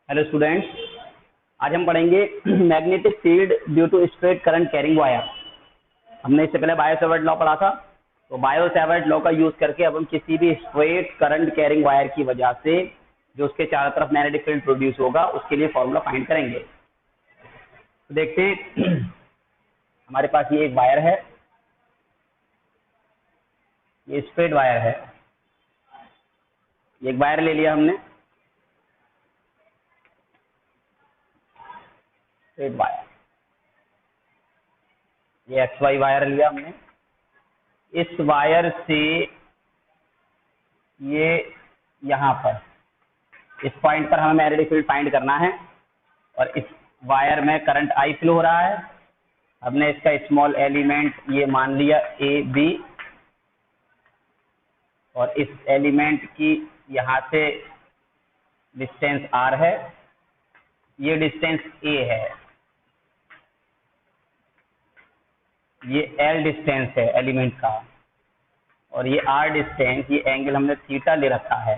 Hello students, आज हम पढ़ेंगे magnetic field due to straight current carrying wire. हमने इससे पहले बायो सेवर्ट लॉ पढ़ा था। तो बायो सेवर्ट लॉ का यूज करके अब हम किसी भी स्ट्रेट करंट कैरिंग वायर की वजह से जो उसके चारों तरफ मैग्नेटिक फील्ड प्रोड्यूस होगा उसके लिए फॉर्मूला फाइंड करेंगे। तो देखते हैं, हमारे पास ये एक वायर है, ये स्ट्रेट वायर है। एक वायर ले लिया हमने, स्ट्रेट वायर। ये एक्स वाई वायर लिया हमने। इस वायर से ये यहाँ पर इस पॉइंट पर हमें मैग्नेटिक फील्ड फाइंड करना है और इस वायर में करंट आई फ्लो हो रहा है। हमने इसका स्मॉल एलिमेंट ये मान लिया ए बी, और इस एलिमेंट की यहाँ से डिस्टेंस आर है, ये डिस्टेंस ए है, ये एल डिस्टेंस है एलिमेंट का, और ये आर डिस्टेंस, ये एंगल हमने थीटा ले रखा है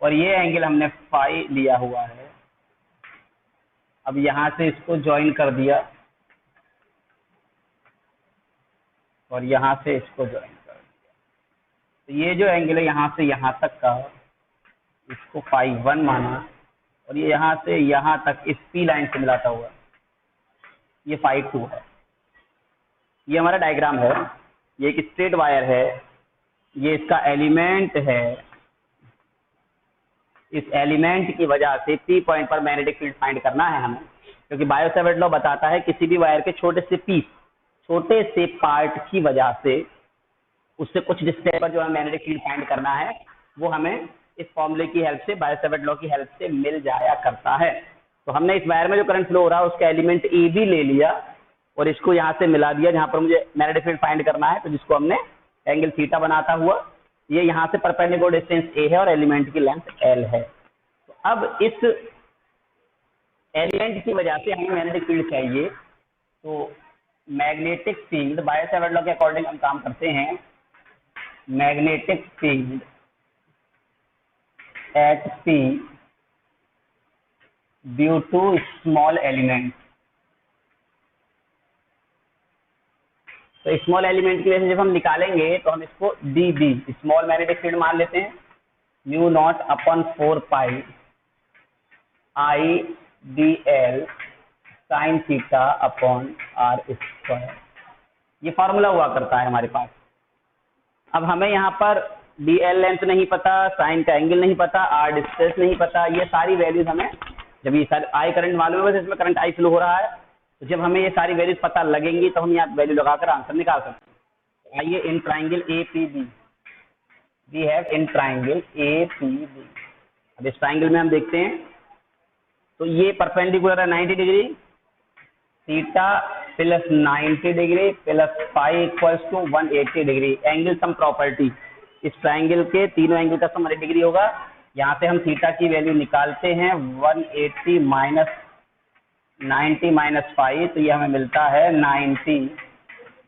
और ये एंगल हमने फाई लिया हुआ है। अब यहाँ से इसको ज्वाइन कर दिया और यहाँ से इसको ज्वाइन कर दिया, तो ये जो एंगल है यहाँ से यहाँ तक का, इसको फाई 1 माना, और ये यहाँ से यहाँ तक इस पी लाइन से मिलाता हुआ ये फाई 2 है। ये हमारा डायग्राम है। ये एक स्ट्रेट वायर है, ये इसका एलिमेंट है। इस एलिमेंट की वजह से पी पॉइंट पर मैग्नेटिक फील्ड फाइंड करना है हमें, क्योंकि बायो सेवर्ट लॉ बताता है किसी भी वायर के छोटे से पीस, छोटे से पार्ट की वजह से उससे कुछ डिस्टेंस पर जो है मैग्नेटिक फील्ड फाइंड करना है, वो हमें इस फॉर्मूले की हेल्प से, बायो सेवर्ट लॉ की हेल्प से मिल जाया करता है। तो हमने इस वायर में जो करंट फ्लो हो रहा है उसका एलिमेंट ए बी ले लिया और इसको यहाँ से मिला दिया जहाँ पर मुझे मैग्नेटिक फील्ड फाइंड करना है, तो जिसको हमने एंगल थीटा बनाता हुआ, ये यहाँ से परपेंडिकुलर डिस्टेंस ए है और एलिमेंट की लेंथ एल है। तो अब इस एलिमेंट की वजह से हमें मैग्नेटिक फील्ड चाहिए। तो magnetic field Biot Savart law के अकॉर्डिंग हम काम करते हैं। Magnetic field at P due to small element. तो स्मॉल एलिमेंट की वजह से जब हम निकालेंगे तो हम इसको D B, small magnetic field मान लेते हैं, mu naught upon 4 pi I D L sine theta upon are square. ये फॉर्मूला हुआ करता है हमारे पास। अब हमें यहाँ पर डी एल लेंथ नहीं पता, साइन का एंगल नहीं पता, आर डिस्टेंस नहीं पता, ये सारी वैल्यूज हमें, जब ये सारी आई करंट मालूम है इसमें करंट आई फ्लो हो रहा है, तो जब हमें ये सारी वैल्यूज पता लगेंगी तो हम यहाँ वैल्यू लगाकर आंसर निकाल सकते हैं। आइए, in triangle A P B we have in triangle A P B. अब इस ट्राइंगल में हम देखते हैं तो ये परपेंडिकुलर है 90 degree, theta plus 90 degree plus phi equals to 180 degree. Angle sum property, इस ट्राइंगल के तीनों एंगल का सम 180 डिग्री होगा। यहाँ से हम थीटा की वैल्यू निकालते हैं 180 माइनस 90 माइनस फाइव, तो ये हमें मिलता है 90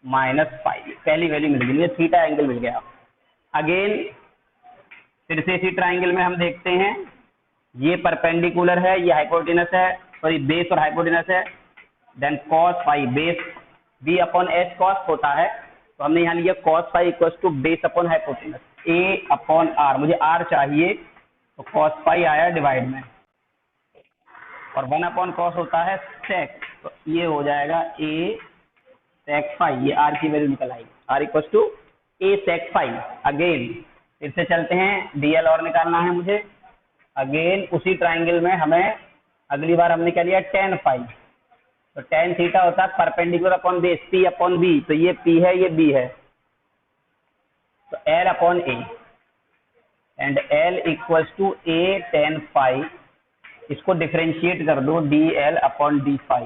माइनस 5। पहली वैल्यू मिल गई, मुझे थीटा एंगल मिल गया। अगेन फिर से इसी ट्राइंगल में हम देखते हैं, ये परपेंडिकुलर है, ये हाइपोटेनस है, सॉरी बेस और हाइपोटेनस है। Then cos phi, base B upon H cos होता है, तो हमने यहाँ लिया cos phi equal to base upon hypotenuse A upon R. मुझे आर चाहिए तो कॉस फाई आया डिवाइड में, और 1 अपॉन कॉस होता है सेक, तो ये हो जाएगा ए सेक फाई। ये आर की वैल्यू निकल आएगी, R equal to A sec phi. Again फिर से चलते हैं, डीएल और निकालना है मुझे। अगेन उसी ट्राइंगल में हमें अगली बार हमने क्या लिया, टेन फाई, तो टेन थीटा होता है perpendicular upon base P upon B, तो ये पी है ये बी है, तो L upon A, and L equals to A tan phi. इसको डिफरेंशिएट कर दो, d L upon d phi.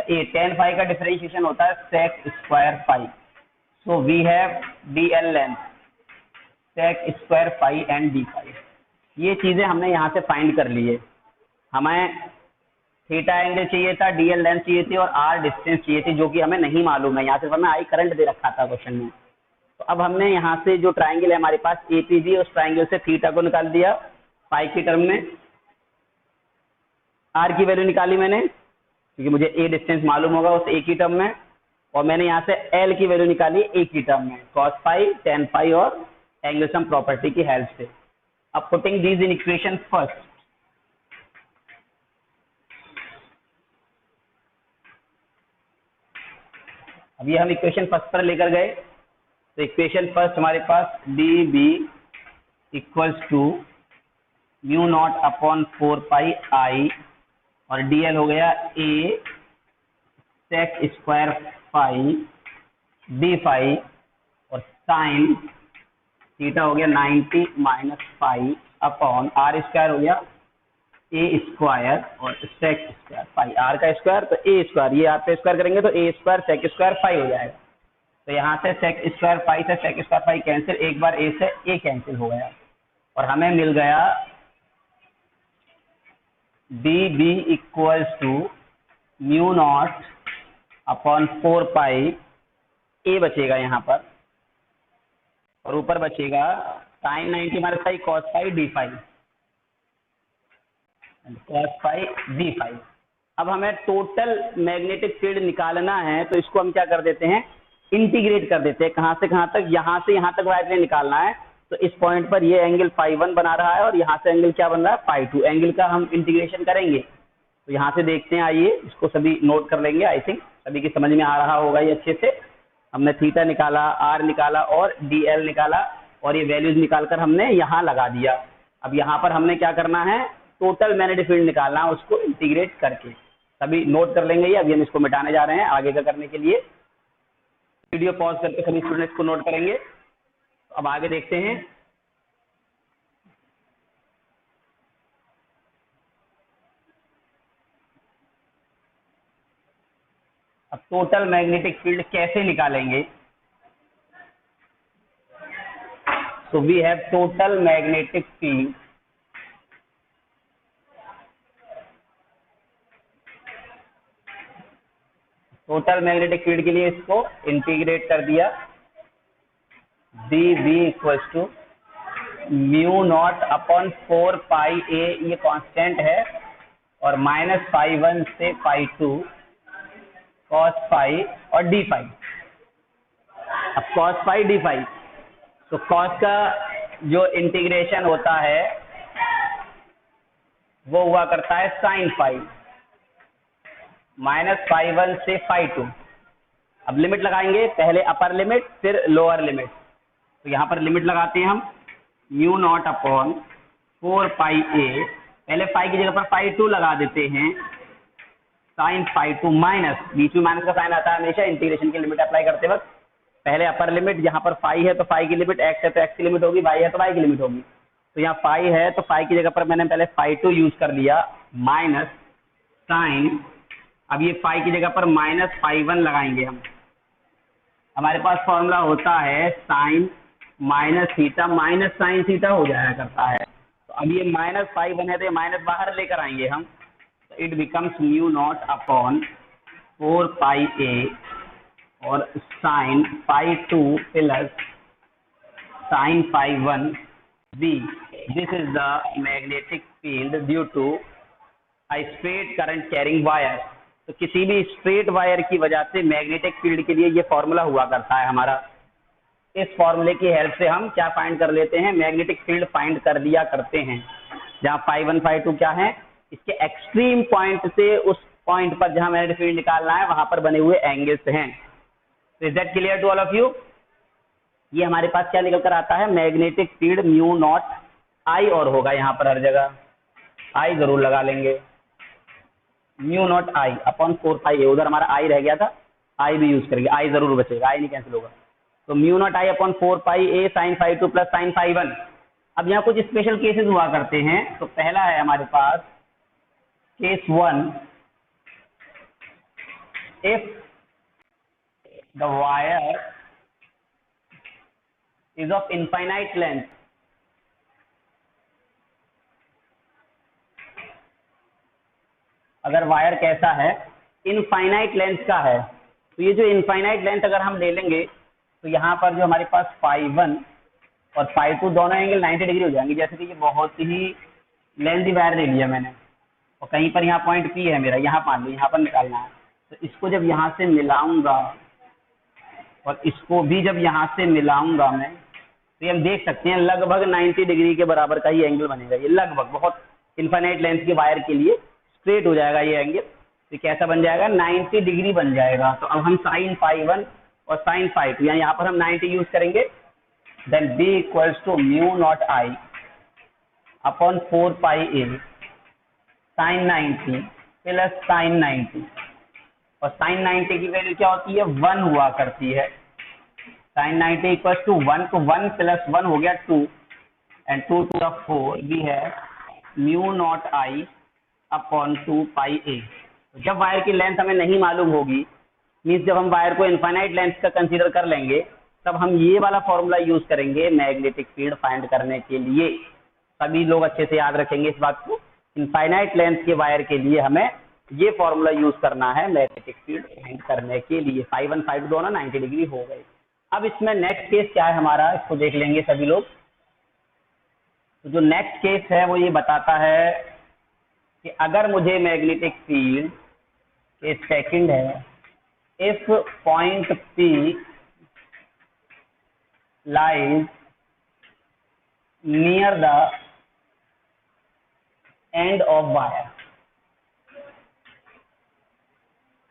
A tan phi का डिफरेंशिएशन होता है sec square phi. So we have d L length sec square phi and d phi. ये चीजें हमने यहाँ से फाइंड कर ली है। हमें थीटा एंगल चाहिए था, डी एल लेंथ चाहिए थी और आर डिस्टेंस चाहिए थी, जो कि हमें नहीं मालूम है। यहाँ सिर्फ हमें आई करंट दे रखा था क्वेश्चन में। तो अब हमने यहाँ से जो ट्राइंगल है हमारे पास ए पी बी, उस ट्राइंगल से थीटा को निकाल दिया पाई की टर्म में, आर की वैल्यू निकाली मैंने क्योंकि मुझे ए डिस्टेंस मालूम होगा उस एक ही टर्म में, और मैंने यहाँ से एल की वैल्यू निकाली एक ही टर्म में, cos फाई, tan फाई और एंगल सम प्रॉपर्टी की हेल्प से। अब putting these in equation first, अब ये हम इक्वेशन फर्स्ट पर लेकर गए, तो इक्वेशन फर्स्ट हमारे पास d B equals to mu naught upon 4 pi I और dl हो गया a sec square phi D phi और साइन थीटा हो गया 90 minus phi upon are square हो गया ए स्क्वायर और सेक स्क्वायर फाई, आर का स्क्वायर तो ए स्क्वायर, ये आर पे स्क्वायर करेंगे तो a square sec square phi हो जाएगा। तो यहाँ से सेक स्क्वायर फाई से सेक स्क्वायर फाई कैंसिल, एक बार ए से ए कैंसिल हो गया और हमें मिल गया D B equals to mu naught upon 4 pi, A बचेगा यहाँ पर और ऊपर बचेगा sine 90 minus phi cos phi D phi, cos phi D phi. अब हमें टोटल मैग्नेटिक फील्ड निकालना है तो इसको हम क्या कर देते हैं, इंटीग्रेट कर देते हैं। कहाँ से कहाँ तक, यहाँ से यहाँ तक वायर निकालना है, तो इस पॉइंट पर ये एंगल फाई 1 बना रहा है और यहाँ से एंगल क्या बन रहा है फाई 2, एंगल का हम इंटीग्रेशन करेंगे। तो यहाँ से देखते हैं, आइए इसको सभी नोट कर लेंगे, आई थिंक सभी की समझ में आ रहा होगा ये अच्छे से। हमने थीटा निकाला, आर निकाला और डी एल निकाला और ये वैल्यूज निकालकर हमने यहाँ लगा दिया। अब यहाँ पर हमने क्या करना है, टोटल मैग्नेटिक फील्ड निकालना है, उसको इंटीग्रेट करके। सभी नोट कर लेंगे ये, अभी हम इसको मिटाने जा रहे हैं आगे का करने के लिए। वीडियो पॉज करके सभी स्टूडेंट्स को नोट करेंगे। अब आगे देखते हैं। अब टोटल मैग्नेटिक फील्ड कैसे निकालेंगे, so we have total magnetic field total magnetic field के लिए इसको इंटीग्रेट कर दिया, D B equals to mu naught upon 4 pi A, ये कांस्टेंट है, और माइनस फाई 1 से फाई 2 कॉस फाई और डी फाई। अब कॉस फाई डी फाई, तो कॉस का जो इंटीग्रेशन होता है वो हुआ करता है साइन फाई माइनस फाई 1 से फाई 2। अब लिमिट लगाएंगे, पहले अपर लिमिट फिर लोअर लिमिट। तो यहाँ पर लिमिट लगाते हैं हम, म्यू नॉट अपॉन 4 पाई ए, पहले फाई की जगह पर फाई 2 लगा देते हैं, साइन फाई 2 माइनस, बीच में माइनस का साइन आता है हमेशा इंटीग्रेशन की लिमिट अप्लाई करते वक्त। पहले अपर लिमिट, यहाँ पर फाई है तो फाई की लिमिट, एक्स है तो एक्स की लिमिट होगी, वाई है तो वाई की लिमिट होगी। तो यहाँ फाई है तो फाई की जगह पर मैंने पहले फाई 2 यूज कर लिया, माइनस साइन, अब ये फाई की जगह पर माइनस फाई 1 लगाएंगे हम। हमारे पास फॉर्मूला होता है sine minus theta minus sine theta हो जाया करता है। तो अब ये माइनस फाई 1 है तो ये माइनस बाहर लेकर आएंगे हम, तो it becomes mu naught upon 4 pi A और sine phi 2 plus sine phi 1 B. This is the magnetic field due to a straight current carrying wire। तो किसी भी स्ट्रेट वायर की वजह से मैग्नेटिक फील्ड के लिए ये फॉर्मूला हुआ करता है हमारा। इस फॉर्मूले की हेल्प से हम क्या फाइंड कर लेते हैं, मैग्नेटिक फील्ड फाइंड कर दिया करते हैं। जहाँ फाई 1 फाई 2 क्या है, इसके एक्सट्रीम पॉइंट से उस पॉइंट पर जहाँ मैग्नेटिक फील्ड निकालना है वहां पर बने हुए एंगल्स हैं। Is that clear to all of you? ये हमारे पास क्या निकल कर आता है, magnetic field mu naught I, और होगा यहाँ पर हर जगह आई जरूर लगा लेंगे, mu naught I upon 4 pi ए, उधर हमारा आई रह गया था, आई भी यूज करेंगे, आई जरूर बचेगा, आई नहीं कैंसिल होगा। तो mu naught I upon 4 pi A sine phi 2 plus sine phi 1। अब यहाँ कुछ स्पेशल केसेस हुआ करते हैं। तो पहला है हमारे पास case 1, if the wire is of infinite length, अगर वायर कैसा है, इनफाइनाइट लेंथ का है, तो ये जो इनफाइनाइट लेंथ अगर हम ले लेंगे तो यहाँ पर जो हमारे पास फाई 1 और फाई 2 दोनों एंगल 90 डिग्री हो जाएंगे। जैसे कि ये बहुत ही लेंथी वायर ले लिया मैंने, और कहीं पर यहाँ पॉइंट पी है मेरा, यहाँ मान लो यहाँ पर निकालना है, तो इसको जब यहाँ से मिलाऊंगा और इसको भी जब यहाँ से मिलाऊंगा मैं, तो हम देख सकते हैं लगभग 90 डिग्री के बराबर का ही एंगल बनेगा। ये लगभग बहुत इनफाइनाइट लेंथ के वायर के लिए स्ट्रेट हो जाएगा ये एंगल। तो कैसा बन जाएगा, 90 डिग्री बन जाएगा। तो अब हम साइन φ1 और साइन φ2, यहाँ पर हम 90 यूज करेंगे। Then b equals to mu naught I upon 4 pi A sine 90 plus sine 90, और साइन 90 की वैल्यू क्या होती है, 1 हुआ करती है। साइन 90 इक्वल्स टू 1, तो 1 प्लस 1 हो गया 2, एंड 2 टू द 4 भी है म्यू नॉट आई अपॉन 2 पाई ए। जब वायर की लेंथ हमें नहीं मालूम होगी, मीन्स जब हम वायर को इनफाइनाइट लेंथ का कंसीडर कर लेंगे, तब हम ये वाला फॉर्मूला यूज करेंगे मैग्नेटिक फील्ड फाइंड करने के लिए। सभी लोग अच्छे से याद रखेंगे इस बात को, इनफाइनाइट लेंथ के वायर के लिए हमें ये फॉर्मूला यूज करना है मैग्नेटिक फील्ड फाइंड करने के लिए। φ1 φ2 दोनों 90 डिग्री हो गए। अब इसमें नेक्स्ट केस क्या है हमारा, इसको देख लेंगे सभी लोग। तो जो नेक्स्ट केस है वो ये बताता है कि अगर मुझे मैग्नेटिक फील्ड के सेकंड है, if point P lies near the end of wire,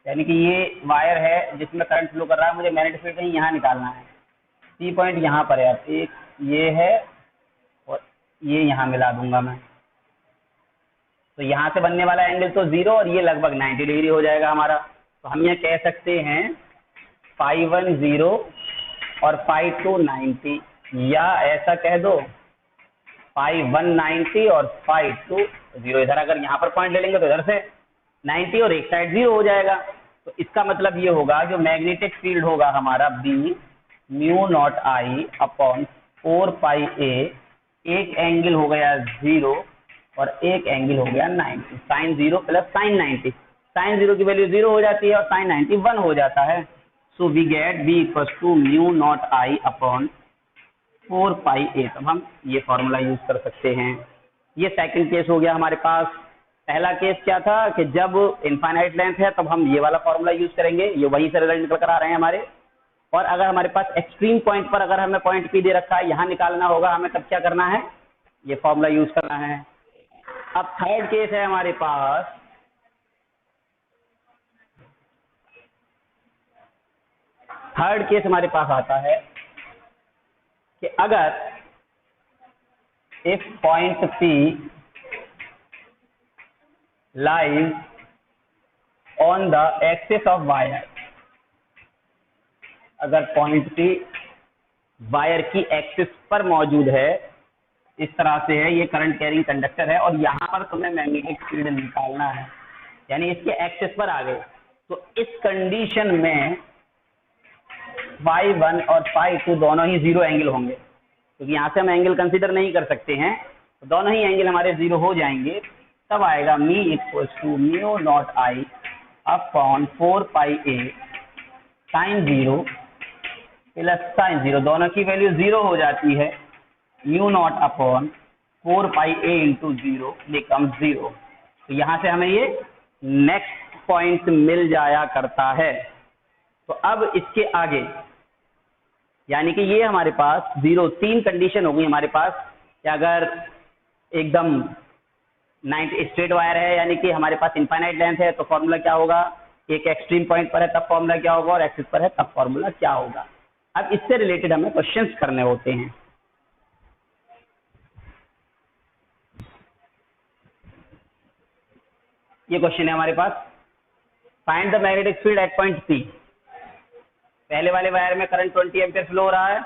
यानी कि ये वायर है जिसमें करंट फ्लो कर रहा है, मुझे मैग्नेटिक फील्ड कहीं यहाँ निकालना है। P पॉइंट यहाँ पर है, एक ये है और ये यहाँ मिला दूंगा मैं, तो यहाँ से बनने वाला एंगल तो 0 और ये लगभग 90 डिग्री हो जाएगा हमारा। तो हम ये कह सकते हैं φ1 0 और φ2 90, या ऐसा कह दो φ1 90 और φ2 0। इधर अगर यहाँ पर पॉइंट ले लेंगे तो इधर से 90 और एक साइड 0 हो जाएगा। तो इसका मतलब ये होगा जो मैग्नेटिक फील्ड होगा हमारा B mu naught I upon 4 pi ए, एक एंगल हो गया 0 और एक एंगल हो गया 90, साइन 0 प्लस साइन 90। साइन 0 की वैल्यू 0 हो जाती है और साइन 90 1 हो जाता है। So we get B equal to mu naught I upon 4 pi A. तब हम ये फॉर्मूला यूज कर सकते हैं। ये सेकंड केस हो गया हमारे पास। पहला केस क्या था कि जब इनफाइनाइट लेंथ है तब हम ये वाला फॉर्मूला यूज करेंगे, ये वही से रिजल्ट निकल कर आ रहे हैं हमारे। और अगर हमारे पास एक्सट्रीम पॉइंट पर अगर हमें पॉइंट P दे रखा है, यहाँ निकालना होगा हमें, तब क्या करना है, ये फॉर्मूला यूज करना है। अब थर्ड केस है हमारे पास, थर्ड केस हमारे पास आता है कि अगर if point P lies on the axis of wire, अगर पॉइंट P वायर की एक्सिस पर मौजूद है, इस तरह से है, ये करंट कैरिंग कंडक्टर है और यहाँ पर तुम्हें मैग्नेटिक फील्ड निकालना है, यानी इसके एक्सिस पर आ गए, तो इस कंडीशन में φ1 और φ2 दोनों ही 0 एंगल होंगे, क्योंकि यहाँ से हम एंगल कंसीडर नहीं कर सकते हैं, तो दोनों ही एंगल हमारे 0 हो जाएंगे। तब आएगा me equal to mu naught I upon 4 pi A sine 0 plus sine 0, दोनों की वैल्यू 0 हो जाती है। Mu naught upon 4 pi a into 0 become 0। तो यहाँ से हमें ये नेक्स्ट पॉइंट मिल जाया करता है। तो अब इसके आगे, यानी कि ये हमारे पास 0, 3 कंडीशन हो गई हमारे पास कि अगर एकदम 90 स्ट्रेट वायर है, यानी कि हमारे पास इनफाइनाइट लेंथ है, तो फॉर्मूला क्या होगा, एक एक्सट्रीम पॉइंट पर है तब फॉर्मूला क्या होगा, और एक्सिस पर है तब फॉर्मूला क्या होगा। अब इससे रिलेटेड हमें क्वेश्चंस करने होते हैं। ये क्वेश्चन है हमारे पास, find the magnetic field at point P। पहले वाले वायर में करंट 20 एम्पीयर फ्लो हो रहा है,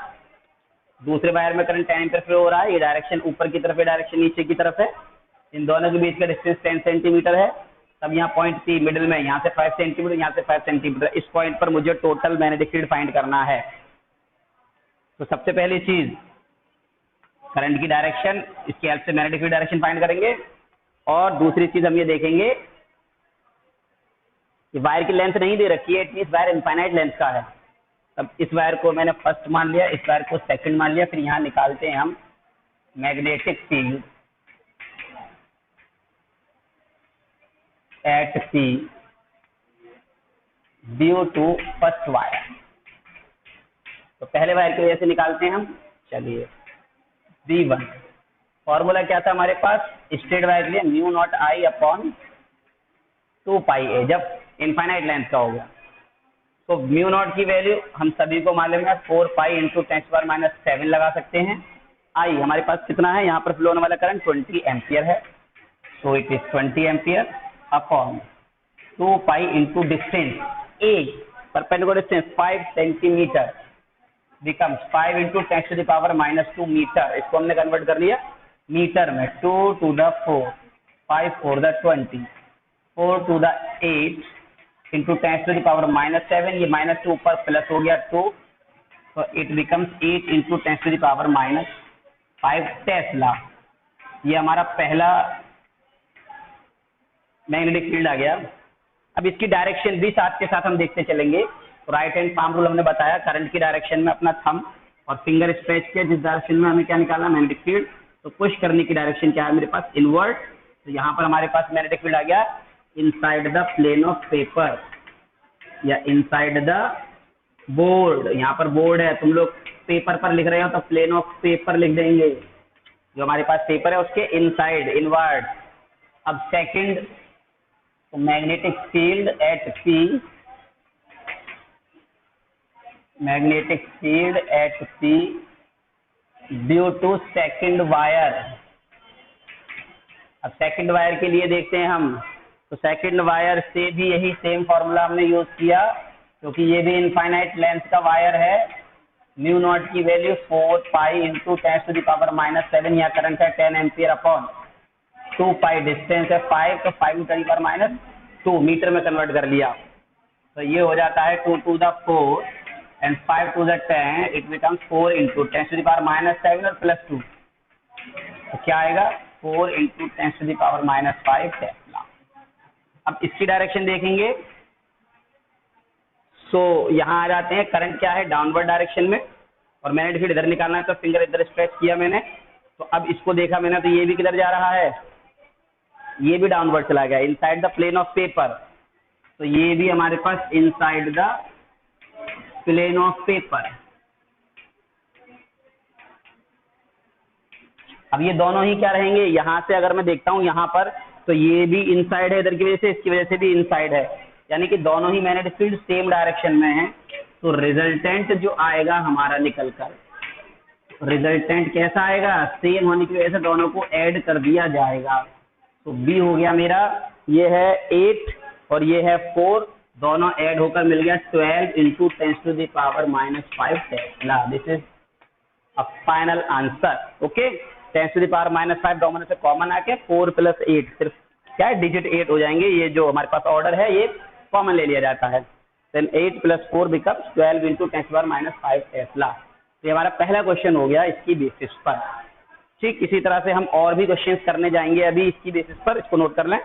दूसरे वायर में करंट 10 एम्पीयर फ्लो हो रहा है। ये डायरेक्शन ऊपर की तरफ है, डायरेक्शन नीचे की तरफ है, इन दोनों के बीच का डिस्टेंस 10 सेंटीमीटर है। तब यहाँ पॉइंट P मिडिल में, यहाँ से 5 सेंटीमीटर, यहाँ से 5 सेंटीमीटर, इस पॉइंट पर मुझे टोटल मैग्नेटिक फील्ड फाइंड करना है। तो सबसे पहली चीज करंट की डायरेक्शन, इसकी हेल्प से मैग्नेटिक फील्ड डायरेक्शन फाइंड करेंगे। और दूसरी चीज हम ये देखेंगे कि वायर की लेंथ नहीं दे रखी है, it means wire infinite length का है। तब इस वायर को मैंने फर्स्ट मान लिया, इस वायर को सेकंड मान लिया, फिर यहाँ निकालते हैं हम magnetic field at P due to first wire। तो पहले वायर की वजह से निकालते हैं हम। चलिए V1 फॉर्मूला क्या था हमारे पास स्ट्रेट वायर के लिए, म्यू नॉट आई अपॉन 2 पाई ए, जब इनफाइनाइट लेंथ का हो गया। तो म्यू नॉट की वैल्यू हम सभी को मालूम है 4 पाई इंटू 10⁻⁷ लगा सकते हैं। आई हमारे पास कितना है, यहाँ पर फ्लो होने वाला करंट 20 एम्पियर है, so it is 20 ampere upon 2 pi into distance A, perpendicular distance 5 centimetre becomes 5 into 10⁻⁻2 metre. इसको हमने कन्वर्ट कर लिया मीटर में। 2 to the 4, 5 4 the 20, 4 to the 8 into 10⁻⁻7, ये -2 ऊपर प्लस हो गया 2, तो इट बिकम्स 8 इंटू 10⁻⁵ टेस्ला। ये हमारा पहला मैग्नेटिक फील्ड आ गया। अब इसकी डायरेक्शन भी साथ के साथ हम देखते चलेंगे। तो राइट हैंड पाम रूल हमने बताया, करंट की डायरेक्शन में अपना थंब और फिंगर स्ट्रेच किया, जिस डायरेक्शन में हमें क्या निकालना मैग्नेटिक फील्ड। तो पुश करने की डायरेक्शन क्या है मेरे पास, इनवर्ट। तो यहाँ पर हमारे पास मैग्नेटिक फील्ड आ गया inside the plane of paper या इनसाइड द बोर्ड। यहाँ पर बोर्ड है, तुम लोग पेपर पर लिख रहे हो तो प्लेन ऑफ पेपर लिख देंगे। जो हमारे पास पेपर है उसके इनसाइड, इनवर्ट। अब सेकंड, तो magnetic field at P, magnetic field at P due to second wire. अब सेकंड वायर के लिए देखते हैं हम, तो सेकंड वायर से भी यही सेम फॉर्मूला हमने यूज किया, क्योंकि ये भी इनफाइनाइट लेंथ का वायर है। म्यू नॉट की वैल्यू 4 पाई इंटू 10⁻⁷, यहाँ करंट है 10 एम्पियर अपॉन 2 पाई, डिस्टेंस है 5, तो 5 × 10⁻2 मीटर में कन्वर्ट कर लिया। तो ये हो जाता है 2 to the 4 and 5 to the 10, it becomes 4 into 10⁻⁷ और प्लस 2, तो क्या आएगा 4 इंटू 10⁻⁵ टेस्ला। अब इसकी डायरेक्शन देखेंगे, सो यहाँ आ जाते हैं, करंट क्या है डाउनवर्ड डायरेक्शन में, और मैग्नेटिक फील्ड इधर निकालना है, तो फिंगर इधर स्ट्रेच किया मैंने। तो अब इसको देखा मैंने, तो ये भी किधर जा रहा है, ये भी डाउनवर्ड चला गया inside the plane of paper. तो ये भी हमारे पास inside the plane of paper. अब ये दोनों ही क्या रहेंगे, यहाँ से अगर मैं देखता हूँ यहाँ पर, तो ये भी इनसाइड है इधर की वजह से, इसकी वजह से भी इनसाइड है, यानी कि दोनों ही मैग्नेटिक फील्ड सेम डायरेक्शन में है। तो रिजल्टेंट जो आएगा हमारा निकल कर, रिजल्टेंट कैसा आएगा, सेम होने की वजह से दोनों को ऐड कर दिया जाएगा। तो बी हो गया मेरा, ये है 8 और ये है 4, दोनों ऐड होकर मिल गया 12 into 10⁻⁻5 Tesla. This is a final answer. Okay, 10⁻⁻5 दोनों से कॉमन आके 4 + 8, सिर्फ क्या है डिजिट 8 हो जाएंगे। ये जो हमारे पास ऑर्डर है ये कॉमन ले लिया जाता है। Then 8 + 4 becomes 12 into 10⁻⁻5 tesla. तो ये हमारा पहला क्वेश्चन हो गया इसकी बेसिस पर। ठीक इसी तरह से हम और भी क्वेश्चंस करने जाएंगे अभी इसकी बेसिस पर, इसको नोट कर लें।